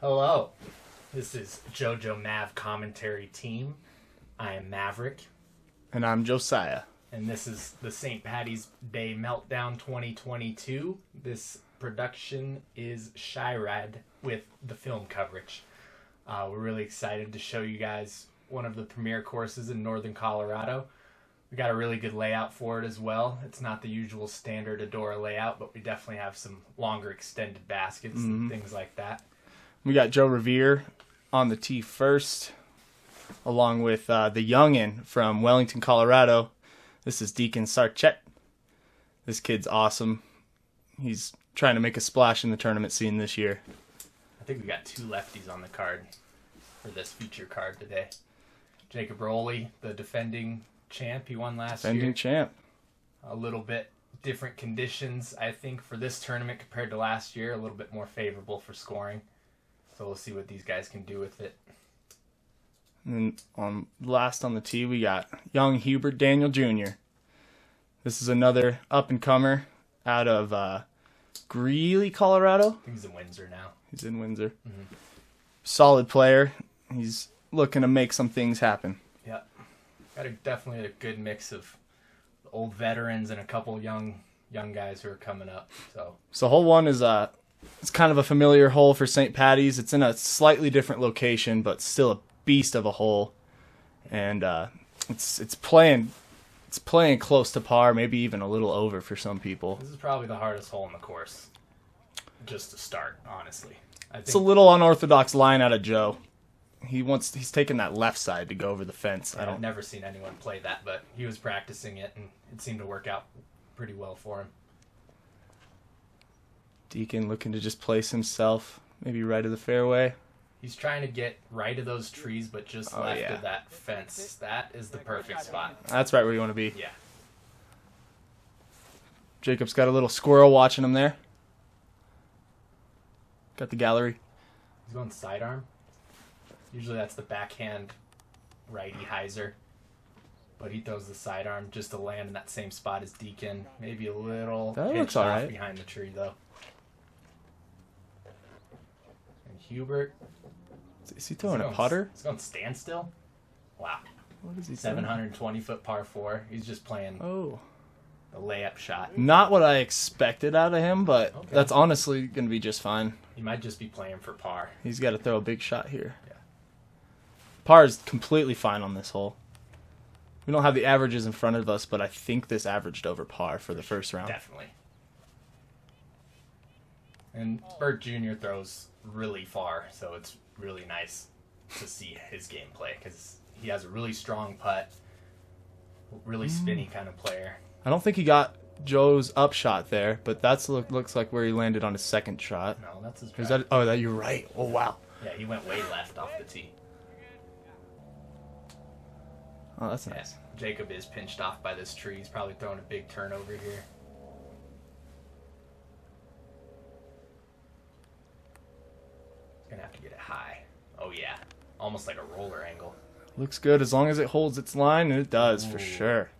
Hello, this is JoJo Mav Commentary Team. I am Maverick. And I'm Josiah. And this is the St. Patty's Day Meltdown 2022. This production is Shyrad with the film coverage. We're really excited to show you guys one of the premier courses in northern Colorado. We got a really good layout for it as well. It's not the usual standard Edora layout, but we definitely have some longer extended baskets and things like that. We got Joe Rovere on the tee first, along with the youngin from Wellington, Colorado. This is Deiken Sarchet. This kid's awesome. He's trying to make a splash in the tournament scene this year. I think we got two lefties on the card for this feature card today. Jacob Roley, the defending champ. He won last year. Defending champ. A little bit different conditions, I think, for this tournament compared to last year. A little bit more favorable for scoring. So we'll see what these guys can do with it. And last on the tee, we got young Hurburt Daniel Jr. This is another up-and-comer out of Greeley, Colorado. I think he's in Windsor now. He's in Windsor. Solid player. He's looking to make some things happen. Yeah. Definitely a good mix of old veterans and a couple young guys who are coming up. So hole one is it's kind of a familiar hole for St. Patty's. It's in a slightly different location, but still a beast of a hole. And it's playing close to par, maybe even a little over for some people. This is probably the hardest hole in the course, just to start, honestly. It's a little unorthodox line out of Joe. He's taking that left side to go over the fence. I've never seen anyone play that, but he was practicing it, and it seemed to work out pretty well for him. Deiken looking to just place himself, maybe right of the fairway. He's trying to get right of those trees, but just left of that fence. That is the perfect spot. That's right where you want to be. Yeah. Jacob's got a little squirrel watching him there. Got the gallery. He's going sidearm. Usually that's the backhand righty hyzer. But he throws the sidearm just to land in that same spot as Deiken. Maybe a little pitch off behind the tree, though. And Hurburt. Is he throwing a putter? He's going standstill. Wow. What is he doing? 720-foot par 4. He's just playing the layup shot. Not what I expected out of him, but that's honestly going to be just fine. He might just be playing for par. He's got to throw a big shot here. Yeah. Par is completely fine on this hole. We don't have the averages in front of us, but I think this averaged over par for the first round. Definitely. And Burt Jr. throws really far, so it's really nice to see his gameplay because he has a really strong putt, really spinny kind of player. I don't think he got Joe's upshot there, but that's looks like where he landed on his second shot. No, that's his drive. That you're right. Oh, wow. Yeah, he went way left off the tee. Oh, that's nice. Yeah, Jacob is pinched off by this tree. He's probably throwing a big turnover here. He's going to have to get it high. Oh, yeah. Almost like a roller angle. Looks good as long as it holds its line, and it does for sure.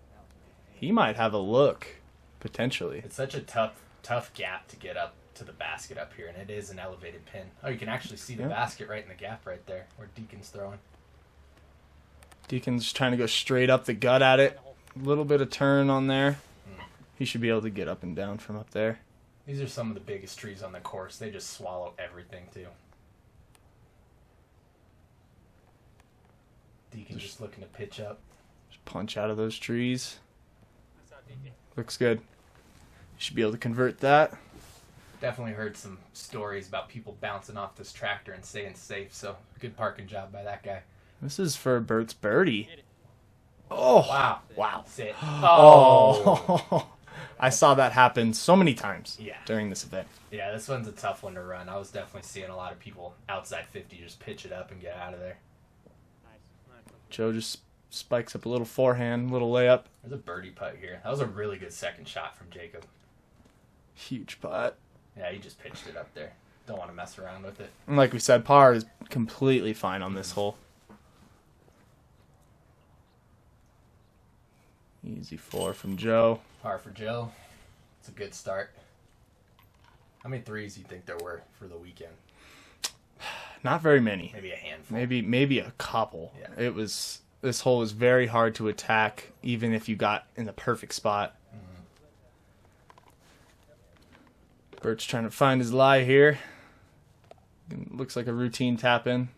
He might have a look, potentially. It's such a tough gap to get up to the basket up here, and it is an elevated pin. Oh, you can actually see the basket right in the gap right there where Deiken's throwing. Deiken's trying to go straight up the gut at it. A little bit of turn on there. He should be able to get up and down from up there. These are some of the biggest trees on the course. They just swallow everything, too. Deiken just looking to pitch up. Just punch out of those trees. Looks good. You should be able to convert that. Definitely heard some stories about people bouncing off this tractor and staying safe, so good parking job by that guy. This is for Bert's birdie. Oh! Wow. Sit. Oh! I saw that happen so many times during this event. Yeah, this one's a tough one to run. I was definitely seeing a lot of people outside 50 just pitch it up and get out of there. Joe just spikes up a little forehand, little layup. There's a birdie putt here. That was a really good second shot from Jacob. Huge putt. Yeah, he just pitched it up there. Don't want to mess around with it. And like we said, par is completely fine on this hole. Easy 4 from Joe. Par for Joe. It's a good start. How many threes do you think there were for the weekend? Not very many. Maybe a handful. Maybe a couple. Yeah. This hole was very hard to attack, even if you got in the perfect spot. Bert's trying to find his lie here. Looks like a routine tap in,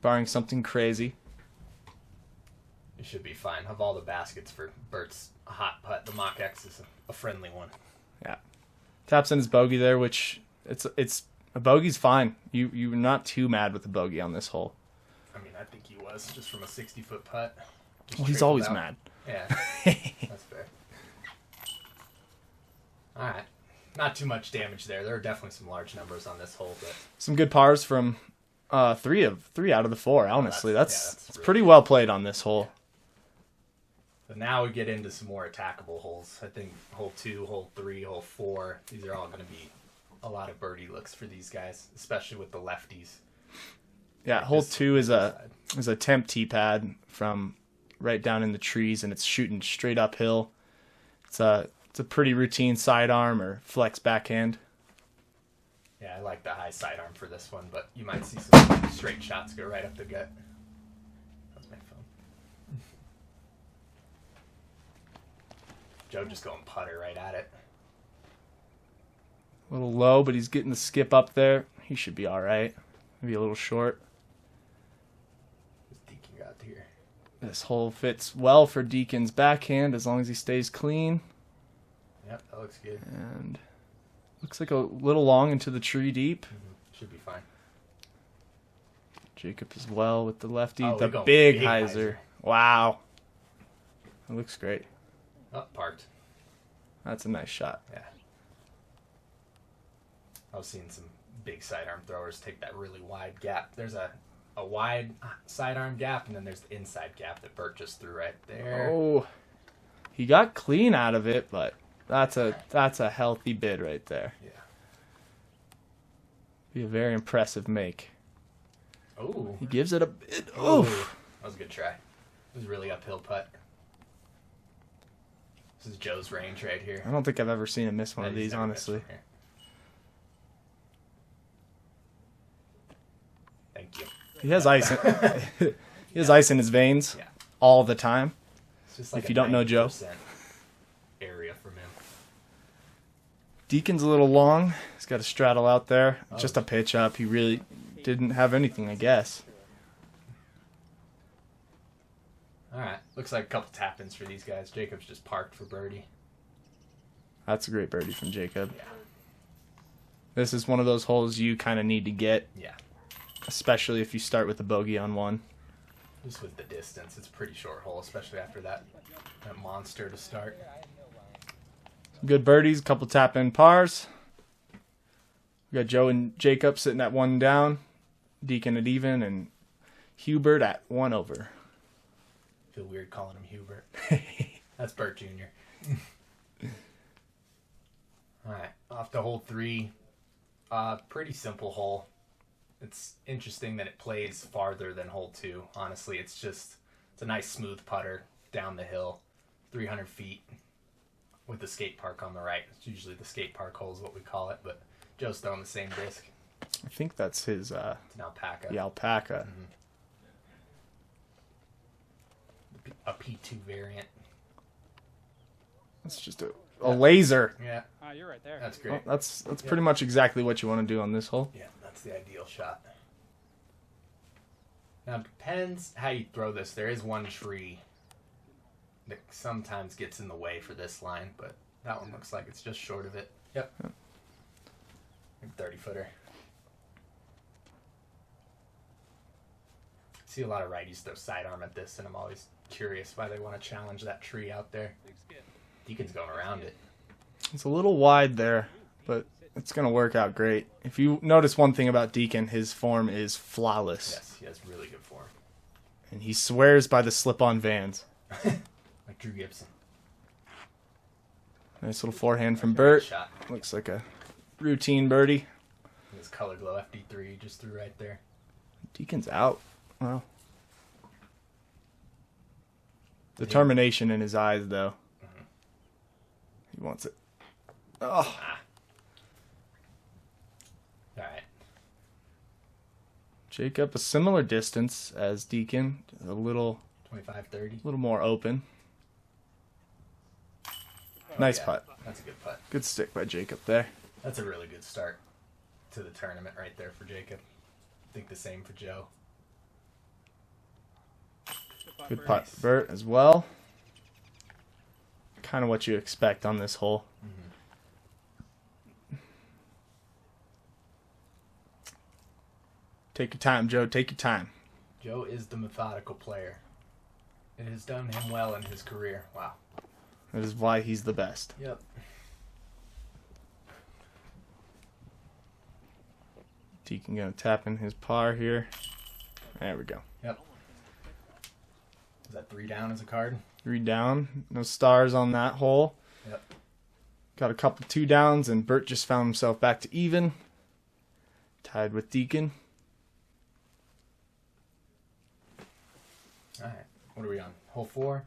barring something crazy. You should be fine. Of all the baskets for Bert's hot putt, the Mach X is a friendly one. Yeah, taps in his bogey there, which it's a bogey's fine. You're not too mad with the bogey on this hole. I mean, I think he was just from a 60-foot putt. Well, he's always mad. Yeah, that's fair. All right, not too much damage there. There are definitely some large numbers on this hole, but some good pars from 3 out of the 4. Honestly, that's really pretty good. well played on this hole. But now we get into some more attackable holes. I think hole 2, hole 3, hole 4. These are all going to be a lot of birdie looks for these guys, especially with the lefties. Yeah, Like hole this 2 is side. a temp tee pad from right down in the trees, and it's shooting straight uphill. It's a pretty routine sidearm or flex backhand. Yeah, I like the high sidearm for this one, but you might see some straight shots go right up the gut. That's my phone. Joe just going putter right at it. A little low, but he's getting the skip up there. He should be all right. Maybe a little short. Deiken got here. This hole fits well for Deiken's backhand as long as he stays clean. Yep, that looks good. And looks like a little long into the tree deep. Should be fine. Jacob as well with the lefty. Oh, the we're going big big hyzer. hyzer. Wow. That looks great. Oh, parked. That's a nice shot. Yeah. I was seeing some big sidearm throwers take that really wide gap. There's a wide sidearm gap, and then there's the inside gap that Bert just threw right there. Oh. He got clean out of it, but that's a healthy bid right there. Yeah. Be a very impressive make. Oh. He gives it a bid. Oh. Oof. That was a good try. It was a really uphill putt. This is Joe's range right here. I don't think I've ever seen him miss one of He's these, never missed honestly. from here. Thank you. He has ice. He has ice in his veins Yeah. all the time. It's just like If you don't know Joe. 90% area from him. Deacon's a little long. He's got a straddle out there. Oh. Just a pitch up. He really didn't have anything, I guess. All right. Looks like a couple tap-ins for these guys. Jacob's just parked for birdie. That's a great birdie from Jacob. Yeah. This is one of those holes you kind of need to get, Yeah. especially if you start with a bogey on one. Just with the distance, it's a pretty short hole, especially after that monster to start. Some good birdies, a couple tap-in pars. We got Joe and Jacob sitting at 1 down, Deiken at even, and Hurburt at 1 over. Feel weird calling him Hurburt. That's Bert Jr. All right, off to hole 3. Pretty simple hole. It's interesting that it plays farther than hole 2. Honestly, it's a nice smooth putter down the hill, 300 feet, with the skate park on the right. It's usually the skate park hole is what we call it, but Joe's throwing the same disc. I think that's his, It's an alpaca. the alpaca. A P2 variant. That's just a laser. Yeah, You're right there. that's Well, great. that's pretty much exactly what you want to do on this hole. Yeah, that's the ideal shot. Now, it depends how you throw this. There is one tree that sometimes gets in the way for this line, but that one looks like it's just short of it. Yep. 30-footer. See a lot of righties throw sidearm at this, and I'm always curious why they want to challenge that tree out there. Deacon's going around it. It's a little wide there, but it's going to work out great. If you notice one thing about Deiken, his form is flawless. Yes, he has really good form. And he swears by the slip-on Vans. Like Drew Gibson. Nice little forehand from That's a great Bert. shot. Looks like a routine birdie. His Color Glow FD3 just threw right there. Deacon's out. Wow. Determination in his eyes, though. He wants it. Oh. Alright. Jacob, a similar distance as Deiken, a little 25, 30. A little more open. Nice putt. That's a good putt. Good stick by Jacob there. That's a really good start to the tournament right there for Jacob. I think the same for Joe. Good putt for Bert as well. Kind of what you expect on this hole. Take your time, Joe. Take your time. Joe is the methodical player. It has done him well in his career. Wow. That is why he's the best. Yep. Deiken gonna tap in his par here. There we go. Yep. Is that 3 down as a card? 3 down. No stars on that hole. Yep. Got a couple 2 downs, and Bert just found himself back to even. Tied with Deiken. All right. What are we on? Hole 4?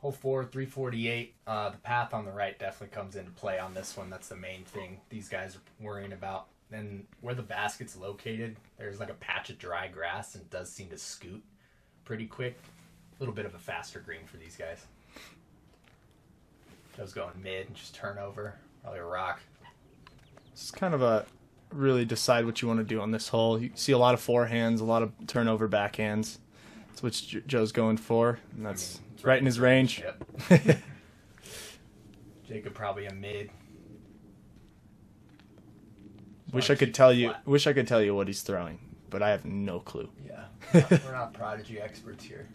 Hole 4, 348. The path on the right definitely comes into play on this one. That's the main thing these guys are worrying about. And where the basket's located, there's like a patch of dry grass, and it does seem to scoot pretty quick. A little bit of a faster green for these guys. Joe's going mid and just turn over. Probably a rock. It's kind of a really decide what you want to do on this hole. You see a lot of forehands, a lot of turnover backhands. That's what Joe's going for, and that's right in his range. Yep. Jacob probably a mid. Wish I could tell you what he's throwing, but I have no clue. Yeah, we're not prodigy experts here.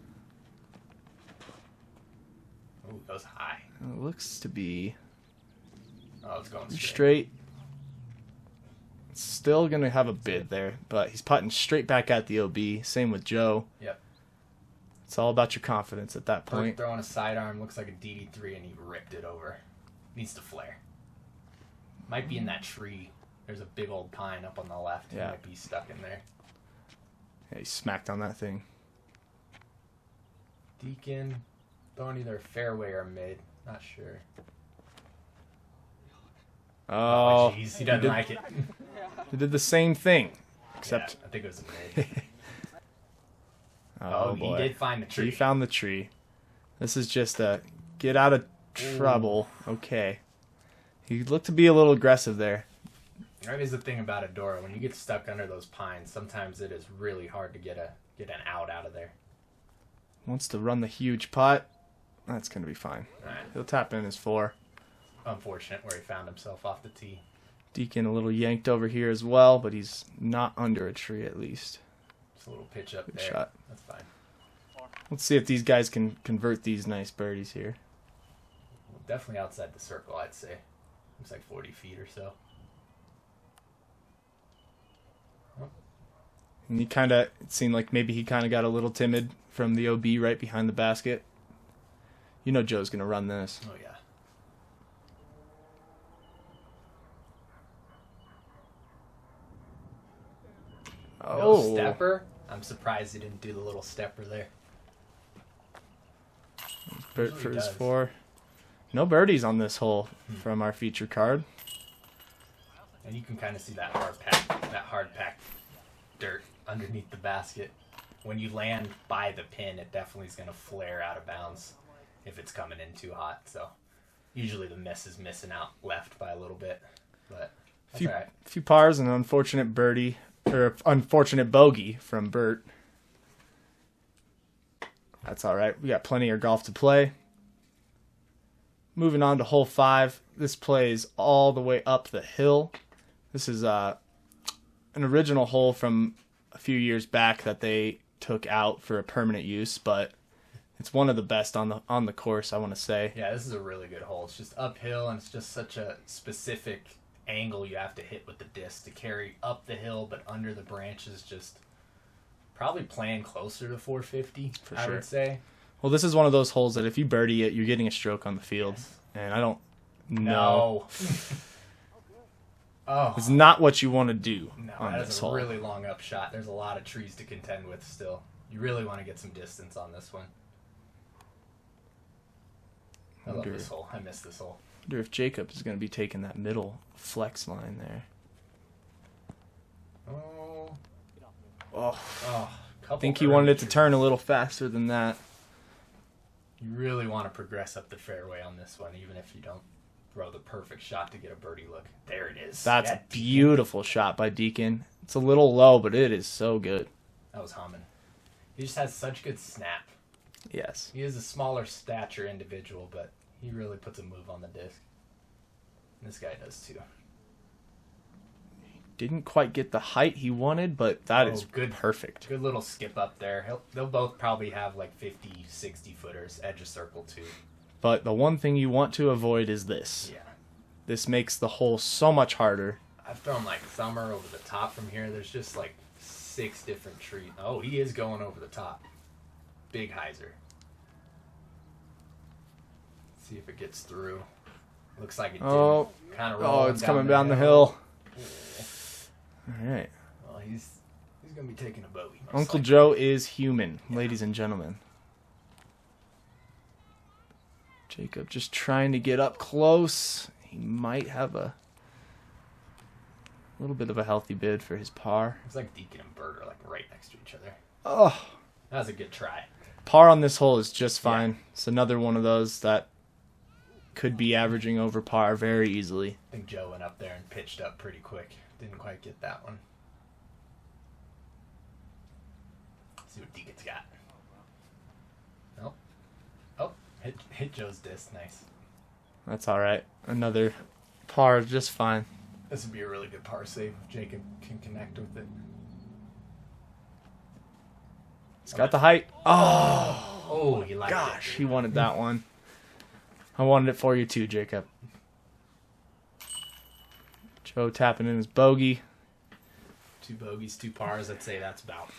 Oh, goes high. It looks to be Oh, it's going straight. Still gonna have a bid there, but he's putting straight back at the OB. Same with Joe. Yep. It's all about your confidence at that point. Throwing a sidearm, looks like a DD3, and he ripped it over. Needs to flare. Might be in that tree. There's a big old pine up on the left. He might be stuck in there. Yeah, he smacked on that thing. Deiken, throwing either fairway or mid. Not sure. Oh, jeez, he doesn't like it. He did the same thing, except I think it was a mid. oh boy, he did find the tree. He found the tree. This is just a get out of trouble. Ooh. Okay. He looked to be a little aggressive there. That is the thing about Edora. When you get stuck under those pines, sometimes it is really hard to get an out of there. Wants to run the huge putt. That's going to be fine. Right. He'll tap in his 4. Unfortunate where he found himself off the tee. Deiken a little yanked over here as well, but he's not under a tree at least. Just a little pitch up Good there. Shot. That's fine. Let's see if these guys can convert these nice birdies here. Well, definitely outside the circle, I'd say. Looks like 40 feet or so. And it seemed like maybe he kind of got a little timid from the OB right behind the basket. You know Joe's going to run this. Oh, yeah. Oh. No stepper? I'm surprised he didn't do the little stepper there. Bert for his 4. No birdies on this hole from our feature card. And you can kind of see that hard packed dirt underneath the basket. When you land by the pin, it definitely is going to flare out of bounds if it's coming in too hot. So usually the miss is missing out left by a little bit, but that's all right. Few pars and an unfortunate birdie, or unfortunate bogey from Bert. That's all right. We got plenty of golf to play. Moving on to hole 5. This plays all the way up the hill. This is an original hole from a few years back that they took out for a permanent use, but it's one of the best on the course, I want to say. Yeah, this is a really good hole. It's just uphill, and it's just such a specific angle you have to hit with the disc to carry up the hill, but under the branches, just probably playing closer to 450, for I sure. would say. Well, this is one of those holes that if you birdie it, you're getting a stroke on the field, and I don't know. No. Oh. It's not what you want to do on that this is a hole. really long up shot. There's a lot of trees to contend with still. You really want to get some distance on this one. I love this hole. I miss this hole. I wonder if Jacob is going to be taking that middle flex line there. Oh, Oh, Couple I think he wanted it to turn a little faster than that. You really want to progress up the fairway on this one, even if you don't throw the perfect shot to get a birdie look. There it is. That's a beautiful shot by Deiken. It's a little low, but it is so good. That was humming. He just has such good snap. Yes. He is a smaller stature individual, but he really puts a move on the disc. And this guy does too. Didn't quite get the height he wanted, but that is good, perfect. Good little skip up there. They'll both probably have like 50, 60 footers, edge of circle too. But the one thing you want to avoid is this. Yeah. This makes the hole so much harder. I've thrown like thumber over the top from here. There's just like 6 different trees. Oh, he is going over the top. Big hyzer. See if it gets through. Looks like it did. Oh, Kind of it's coming down the hill. All right. Well, he's going to be taking a bogey. Uncle Joe is human, ladies and gentlemen. Jacob just trying to get up close. He might have a little bit of a healthy bid for his par. It's like Deiken and Bert are like right next to each other. Oh, that was a good try. Par on this hole is just fine. Yeah. It's another one of those that could be averaging over par very easily. I think Joe went up there and pitched up pretty quick. Didn't quite get that one. Let's see what Deiken's got. Nope. Oh, hit Joe's disc. Nice. That's all right. Another par is just fine. This would be a really good par save if Jacob can connect with it. He's got the height. Oh, he liked gosh, it. He wanted that one. I wanted it for you too, Jacob. Joe tapping in his bogey. 2 bogeys, 2 pars. I'd say that's about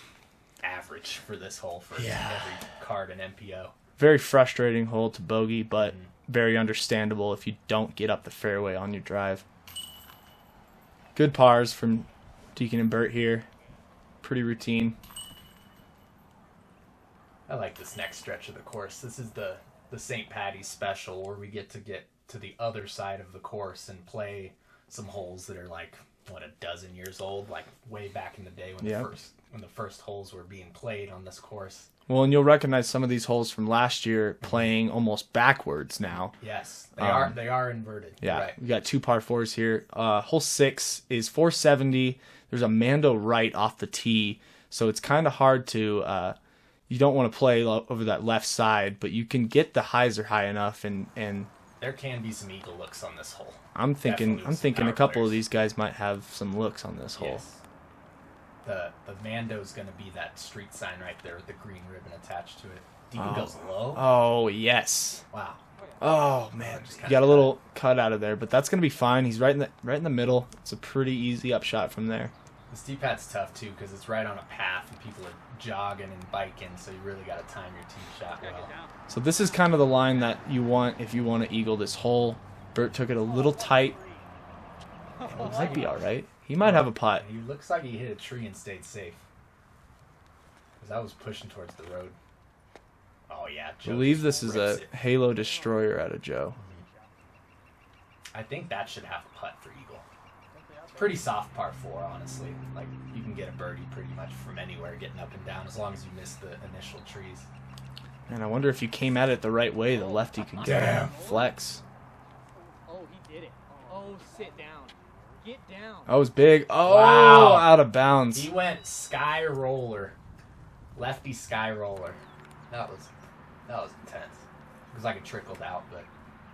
average for this hole for every card in MPO. Very frustrating hole to bogey, but very understandable if you don't get up the fairway on your drive. Good pars from Deiken and Bert here. Pretty routine. I like this next stretch of the course. This is the St. Paddy's special where we get to the other side of the course and play some holes that are like, what, a dozen years old, like way back in the day when the first holes were being played on this course. Well, and you'll recognize some of these holes from last year playing almost backwards now. Yes, they are inverted. Yeah, right. We got 2 par 4s here. Hole 6 is 470. There's a Mando right off the tee, so it's kind of hard to. You don't want to play over that left side, but you can get the hyzer high enough, and there can be some eagle looks on this hole. I'm thinking a couple of these guys might have some looks on this hole. Yes. The Mando's going to be that street sign right there with the green ribbon attached to it. Deiken goes low. Oh, yes. Wow. Oh, man. You got a little cut out of there, but that's going to be fine. He's right in the middle. It's a pretty easy upshot from there. The steep pad's tough, too, because it's right on a path, and people are jogging and biking, so you really got to time your tee shot well. So this is kind of the line that you want if you want to eagle this hole. Bert took it a little tight. It might be all right. He might have a putt. He looks like he hit a tree and stayed safe. Because I was pushing towards the road. Oh, yeah. I believe this is a Halo Destroyer out of Joe. I think that should have a putt for eagle. It's pretty soft par 4, honestly. Like, you can get a birdie pretty much from anywhere getting up and down as long as you miss the initial trees. And I wonder if you came at it the right way, the lefty could get a flex. Oh, he did it. Oh, sit down. Get down. That was big. Oh, wow. Out of bounds. He went sky roller. Lefty sky roller. That was intense. It was like it trickled out, but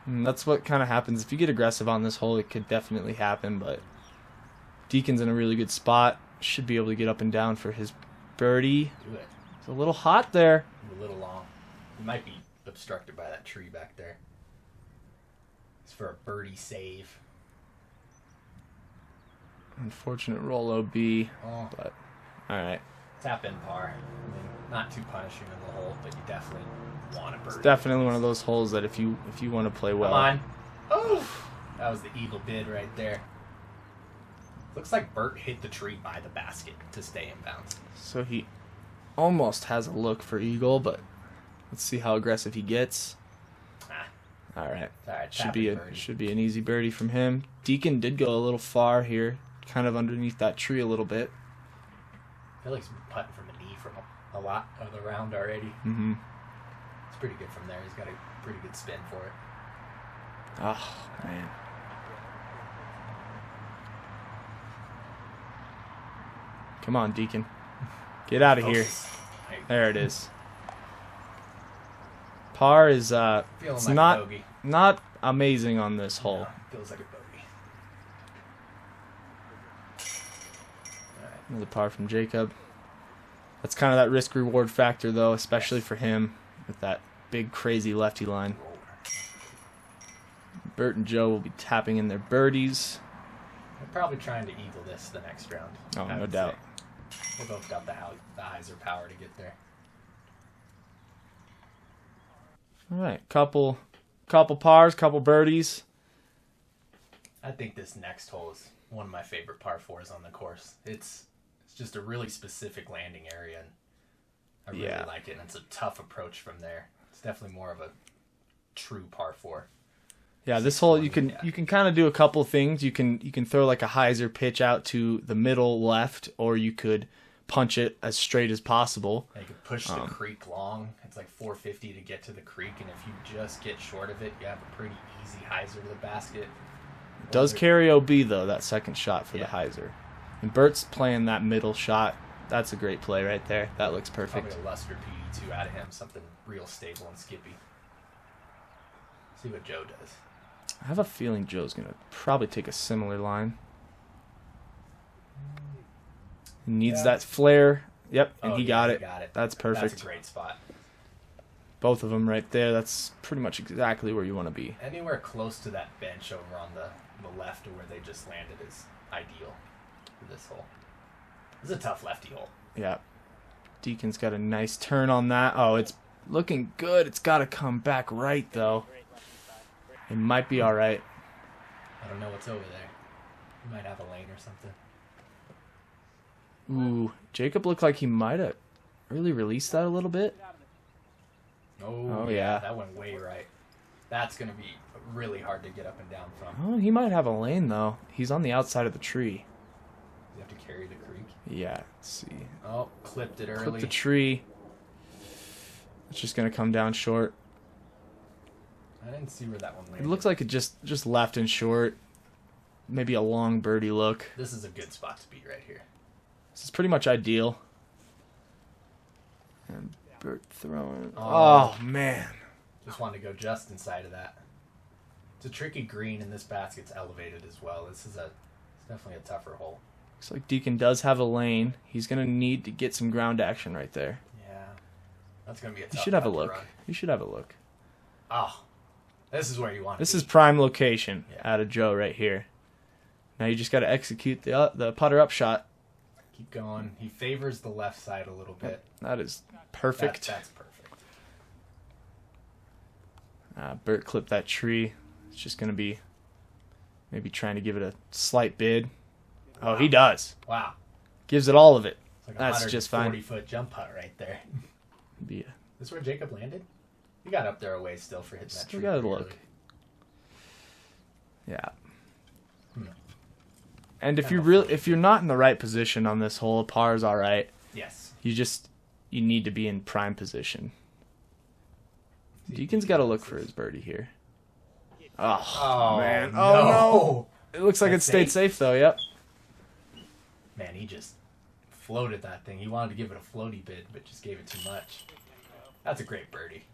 that's what kind of happens. If you get aggressive on this hole, it could definitely happen, but Deiken's in a really good spot. Should be able to get up and down for his birdie. Do it. It's a little hot there. A little long. He might be obstructed by that tree back there. It's for a birdie save. Unfortunate roll OB, but all right. Tap in par. I mean, not too punishing in the hole, but you definitely want a birdie. It's definitely one of those holes that if you want to play well. Come on. Oh! That was the eagle bid right there. Looks like Bert hit the tree by the basket to stay in bounds. So he almost has a look for eagle, but let's see how aggressive he gets. All right. Should be an easy birdie from him. Deiken did go a little far here, kind of underneath that tree a little bit. I feel like he's been putting from a knee from a lot of the round already. Mm-hmm. It's pretty good from there. He's got a pretty good spin for it. Oh, man. Come on, Deiken. Get out of here. There it is. Par is it's like not a bogey. not amazing on this hole. No, feels like a bogey. Alright. Another par from Jacob. That's kind of that risk reward factor though, especially for him with that big crazy lefty line. Bert and Joe will be tapping in their birdies. We're probably trying to eagle this the next round. Oh, I no would doubt. say. We both got the hyzer power to get there. All right, couple pars, couple birdies. I think this next hole is one of my favorite par fours on the course. It's just a really specific landing area, and I really like it. And it's a tough approach from there. It's definitely more of a true par four. Yeah, this hole you can kind of do a couple things. You can throw like a hyzer pitch out to the middle left, or you could punch it as straight as possible. You could push the creek long. It's like 450 to get to the creek, and if you just get short of it, you have a pretty easy hyzer to the basket. It does carry OB though, that second shot for the hyzer. And Bert's playing that middle shot. That's a great play right there. That looks perfect. Probably a luster PD2 out of him, something real stable and skippy. See what Joe does. I have a feeling Joe's going to probably take a similar line. He needs that flare. Yep, and he got it. That's perfect. That's a great spot. Both of them right there. That's pretty much exactly where you want to be. Anywhere close to that bench over on the left or where they just landed is ideal for this hole. This is a tough lefty hole. Yeah. Deiken's got a nice turn on that. Oh, it's looking good. It's got to come back right, though. It might be all right. I don't know what's over there. You might have a lane or something. Ooh, Jacob looked like he might have really released that a little bit. Oh yeah. That went way right. That's going to be really hard to get up and down from. Oh, he might have a lane, though. He's on the outside of the tree. You have to carry the creek. Yeah, let's see. Oh, clipped it early. Clip the tree. It's just going to come down short. I didn't see where that one landed. It looks like it just left and short. Maybe a long birdie look. This is a good spot to be right here. This is pretty much ideal. And Bert throwing. Oh, man. Just wanted to go just inside of that. It's a tricky green, and this basket's elevated as well. It's definitely a tougher hole. Looks like Deiken does have a lane. He's going to need to get some ground action right there. Yeah. That's going to be a tough You should have a putt to look. run. You should have a look. Oh. This is where you want to be. This is prime location out of Joe right here. Now you just got to execute the putter up shot. Keep going. He favors the left side a little bit. That is perfect. That's perfect. Bert clipped that tree. It's just going to be maybe trying to give it a slight bid. Oh, he does. Wow. Gives it all of it. It's like That's just fine. 40-foot jump putt right there. Yeah. This is where Jacob landed? He got up there a ways still for hitting that tree. Still got to pretty look. early. Yeah. Hmm. And if you're not in the right position on this hole, par's all right. Yes. You need to be in prime position. Deiken's got to look for his birdie here. Oh man. No. Oh no. It looks like it stayed safe though, yep. Man, he just floated that thing. He wanted to give it a floaty bid, but just gave it too much. That's a great birdie.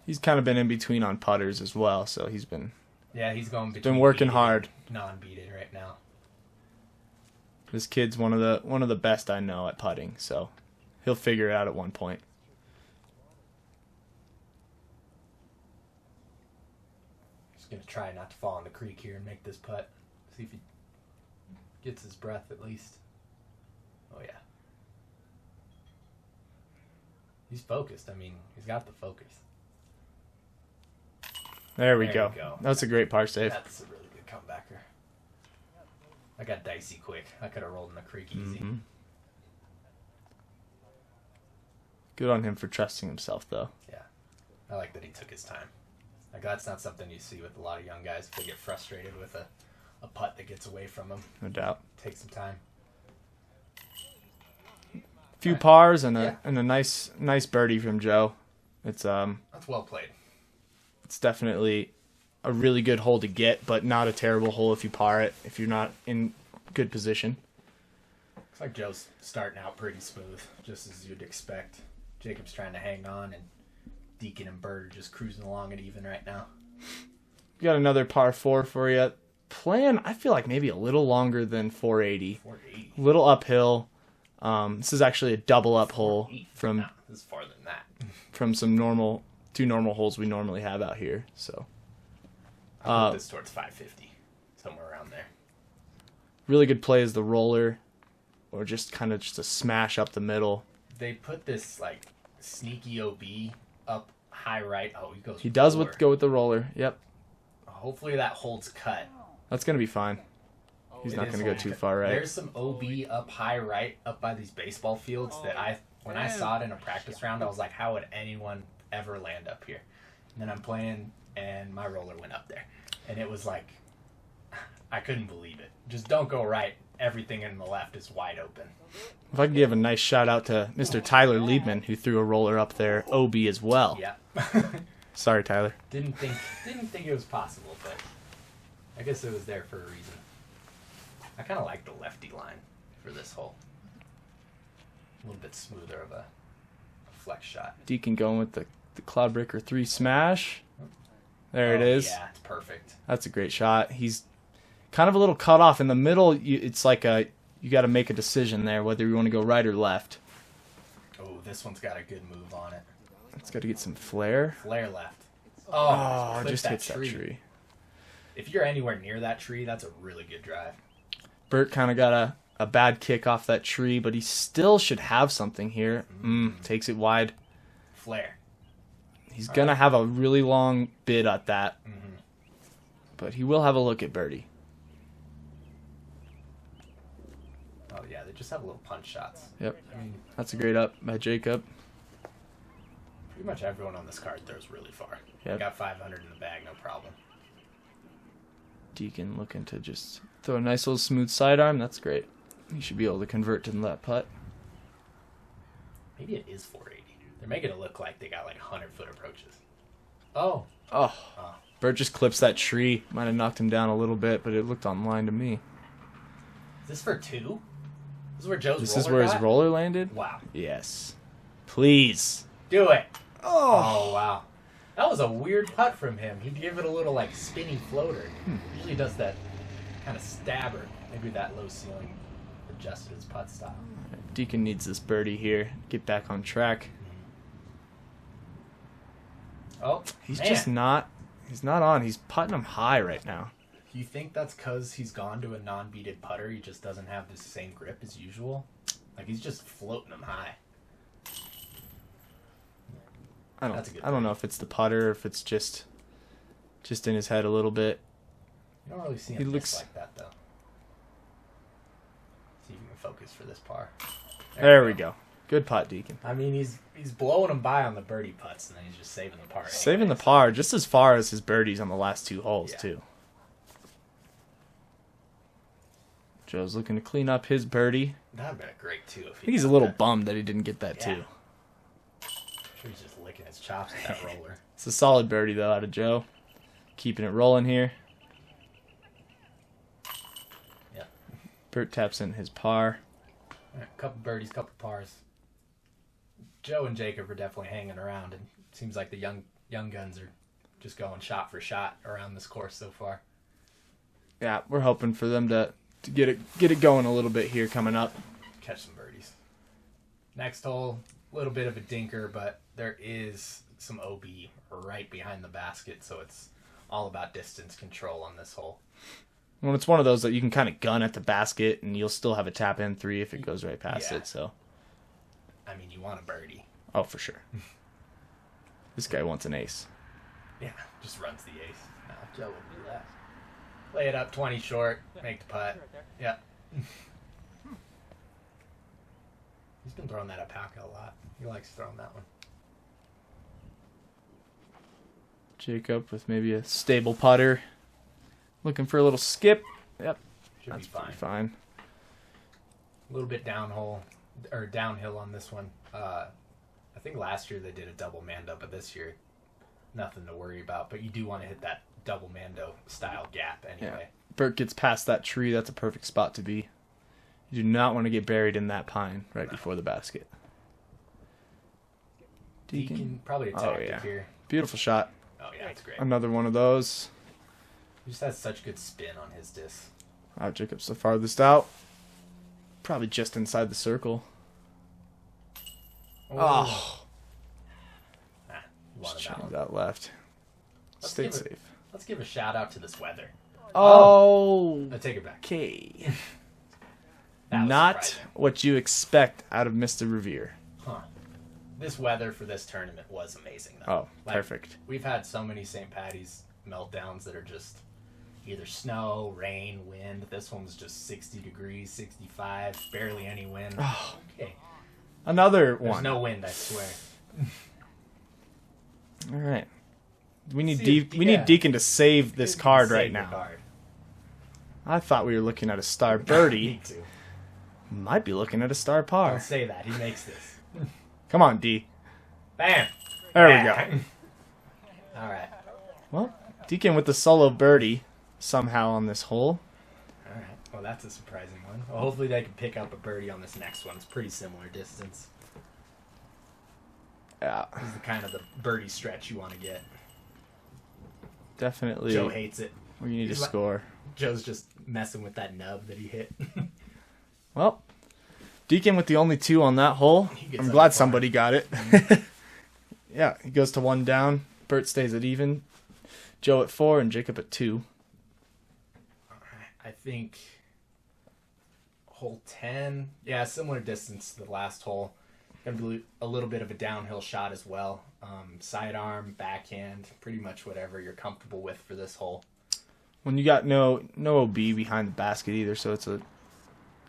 He's kind of been in between on putters as well, so he's been going between been working beaded hard. and non-beaded right now. This kid's one of the best I know at putting, so he'll figure it out at one point. Just gonna try not to fall in the creek here and make this putt. See if he gets his breath at least. Oh yeah. He's focused. I mean, he's got the focus. There we There go. you go. That's a great par save. That's a really good comebacker. I got dicey quick. I could have rolled in the creek easy. Mm-hmm. Good on him for trusting himself, though. Yeah. I like that he took his time. Like, that's not something you see with a lot of young guys. If they get frustrated with a putt that gets away from them. No doubt. Take some time. few pars and a nice birdie from Joe. It's That's well played. It's definitely a really good hole to get, but not a terrible hole if you par it, if you're not in good position. Looks like Joe's starting out pretty smooth, just as you'd expect. Jacob's trying to hang on, and Deiken and Bird are just cruising along at even right now. We got another par 4 for you. Playing, I feel like maybe a little longer than 480. 480. A little uphill. This is actually a double up hole from No, this is farther than that. from some two normal holes we normally have out here. So I'll put this towards 550, somewhere around there. really good play is the roller, or just kind of just a smash up the middle. They put this like sneaky OB up high right. Oh, he goes. He does lower. go with the roller. Yep, Hopefully that holds cut. that's gonna be fine. He's It not is gonna go holding too cut. far right. There's some OB up high right up by these baseball fields that when I saw it in a practice round, I was like, how would anyone ever land up here? And then I'm playing, and my roller went up there, and it was like, I couldn't believe it. Just don't go right. Everything in the left is wide open. If I could give a nice shout out to Mr. Tyler Liebman, who threw a roller up there, OB as well. Yeah. Sorry, Tyler. Didn't think it was possible, but I guess it was there for a reason. I kind of like the lefty line for this hole. A little bit smoother of a flex shot. Deiken going with the Cloudbreaker 3 smash. There it Oh, is. Yeah, it's perfect. That's a great shot. He's kind of a little cut off in the middle. It's like you got to make a decision there whether you want to go right or left. Oh, this one's got a good move on it. It's got to get some flare. Flare left. Oh, clip just hits that tree. If you're anywhere near that tree, that's a really good drive. Bert kind of got a bad kick off that tree, but he still should have something here. Takes it wide. Flare. He's going to have a really long bid at that. But he will have a look at birdie. Oh, yeah, they just have little punch shots. Yep. I mean, That's a great up by Jacob. pretty much everyone on this card throws really far. Yep. Got 500 in the bag, no problem. Deiken looking to just throw a nice little smooth sidearm. That's great. He should be able to convert to that putt. Maybe it is 480. They're making it look like they got like 100-foot approaches. Oh. Oh. Bert just clips that tree. Might have knocked him down a little bit, but it looked on line to me. Is this for 2? This is where Joe's This roller is where his got? roller landed? Wow. Yes. Please. Do it. Oh. Oh, wow. That was a weird putt from him. He'd give it a little like spinny floater. Usually does that kind of stabber. Maybe that low ceiling adjusted his putt style. Deiken needs this birdie here. Get back on track. Oh, He's man. just not... He's not on. He's putting him high right now. You think that's because he's gone to a non-beaded putter? He just doesn't have the same grip as usual? Like, he's just floating them high. That's a good I don't know if it's the putter or if it's just in his head a little bit. You don't really see He him looks- like that, though. See if you can focus for this par. There we go. Good putt, Deiken. I mean, he's blowing them by on the birdie putts, and then he's just saving the par. Saving the anyways. par just as far as his birdies on the last 2 holes, Yeah. too. Joe's looking to clean up his birdie. That'd have been great, too. If I think he's a got little that. bummed that he didn't get that, Yeah. too. Sure, he's just licking his chops with that roller. It's a solid birdie, though, out of Joe. Keeping it rolling here. Yeah. Bert taps in his par. A couple birdies, couple pars. Joe and Jacob are definitely hanging around, and it seems like the young guns are just going shot for shot around this course so far. Yeah, we're hoping for them to get it going a little bit here coming up. Catch some birdies. Next hole, a little bit of a dinker, but there is some OB right behind the basket, so it's all about distance control on this hole. Well, it's one of those that you can kind of gun at the basket, and you'll still have a tap in 3 if it goes right past Yeah. it. So, I mean, you want a birdie. oh, for sure. This guy wants an ace. Yeah, just runs the ace. No, Joe will do that. Lay it up 20 short, make the putt. Yeah. He's been throwing that alpaca a lot. He likes throwing that one. Jacob with maybe a stable putter. Looking for a little skip. Yep, Should that's be fine. pretty fine. A little bit downhole. or downhill on this one. I think last year they did a double mando, but this year nothing to worry about. But you do want to hit that double mando style gap anyway. Yeah. Bert gets past that tree. That's a perfect spot to be. You do not want to get buried in that pine right before the basket. Deiken probably a tactic here. Beautiful shot. Oh yeah, it's great. Another one of those. He just has such good spin on his disc. Jacob's the farthest out. Probably just inside the circle. Oh. Just change that left. Stay safe. Let's give a shout out to this weather. Oh. I take it back. Okay. Not surprising. What you expect out of Mr. Rovere. Huh. This weather for this tournament was amazing, though. Oh, perfect. We've had so many St. Patty's meltdowns that are just either snow, rain, wind. This one was just 60 degrees, 65, barely any wind. Oh. Okay. Another There's one. no wind, I swear. All right. We need Deiken to save this card right now. Card. I thought we were looking at a star birdie. Me too. Might be looking at a star par. Don't say that. He makes this. Come on, D. Bam. There we go. All right. Well, Deiken with the solo birdie somehow on this hole. All right. Well, that's a surprising one. Well, hopefully they can pick up a birdie on this next one. It's pretty similar distance. Yeah. This is the kind of the birdie stretch you want to get. Definitely. Joe hates it. Where you need to score. Joe's just messing with that nub that he hit. Well, Deiken with the only 2 on that hole. I'm glad somebody got it. Yeah, he goes to 1 down. Bert stays at even. Joe at 4 and Jacob at 2. I think hole 10, yeah, similar distance to the last hole. Gonna be a little bit of a downhill shot as well. Sidearm, backhand, pretty much whatever you're comfortable with for this hole. When you got no OB behind the basket either, so it's a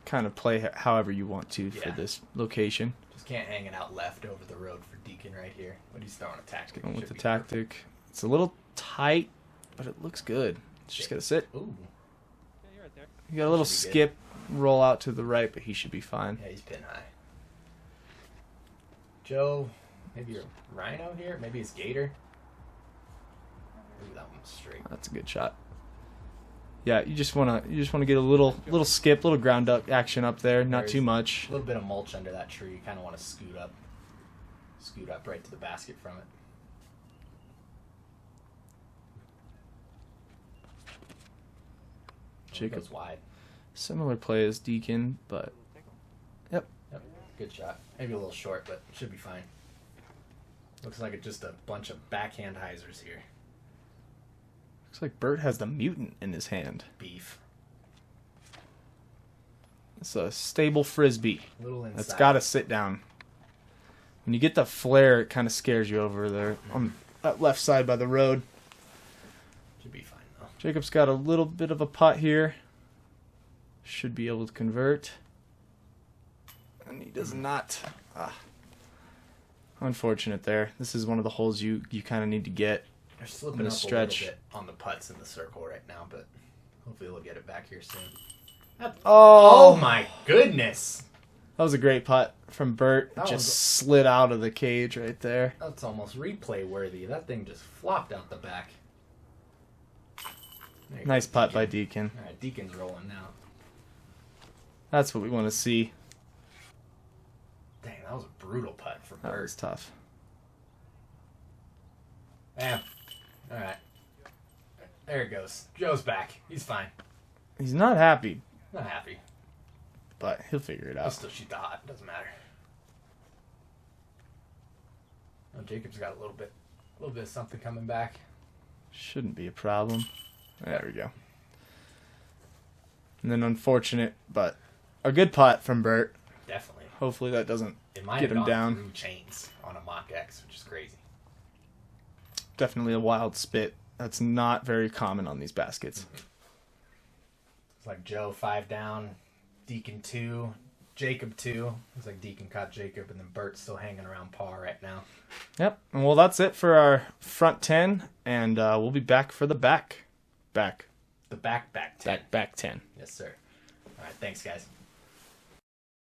kind of play however you want to for this location. Just can't hang it out left over the road for Deiken right here. But he's throwing a tactic. Going with the tactic. It's a little tight, but it looks good. Just gotta sit. Ooh. You got a little skip, roll out to the right, but he should be fine. Yeah, he's pin high. Joe, maybe your Rhino here, maybe his Gator. Maybe that one's straight. That's a good shot. Yeah, you just wanna get a little skip, little ground up action up there, not too much. A little bit of mulch under that tree. You kind of want to scoot up right to the basket from it. Jacob Goes wide. Similar play as Deiken, but yep. Good shot. Maybe a little short, but should be fine. Looks like it's just a bunch of backhand hyzers here. Looks like Bert has the mutant in his hand. Beef. It's a stable frisbee. A little inside. That's got to sit down. When you get the flare, it kind of scares you over there on that left side by the road. Should be fine though. Jacob's got a little bit of a putt here. Should be able to convert. And he does not. Unfortunate there. This is one of the holes you kind of need to get. They're slipping up stretch. a little bit on the putts in the circle right now, but hopefully they'll get it back here soon. Oh my goodness! That was a great putt from Bert. Just slid out of the cage right there. That's almost replay worthy. That thing just flopped out the back. Nice putt by Deiken. All right, Deiken's rolling now. That's what we want to see. Dang, that was a brutal putt for Bert. That was tough. Bam. All right. There it goes. Joe's back. He's fine. He's not happy, Not happy. but he'll figure it I'll out. still shoot the hot. Doesn't matter. Oh, Jacob's got a little bit of something coming back. Shouldn't be a problem. There we go. And then unfortunate, but a good putt from Bert. Definitely. Hopefully that doesn't It might get have him gone down. through chains on a Mach X, which is crazy. Definitely a wild spit. That's not very common on these baskets. It's like Joe 5 down, Deiken 2, Jacob 2. It's like Deiken caught Jacob, and then Bert's still hanging around par right now. Yep. And well, that's it for our front 10, and we'll be back for the back. The back 10. Back 10. Yes, sir. All right, thanks, guys.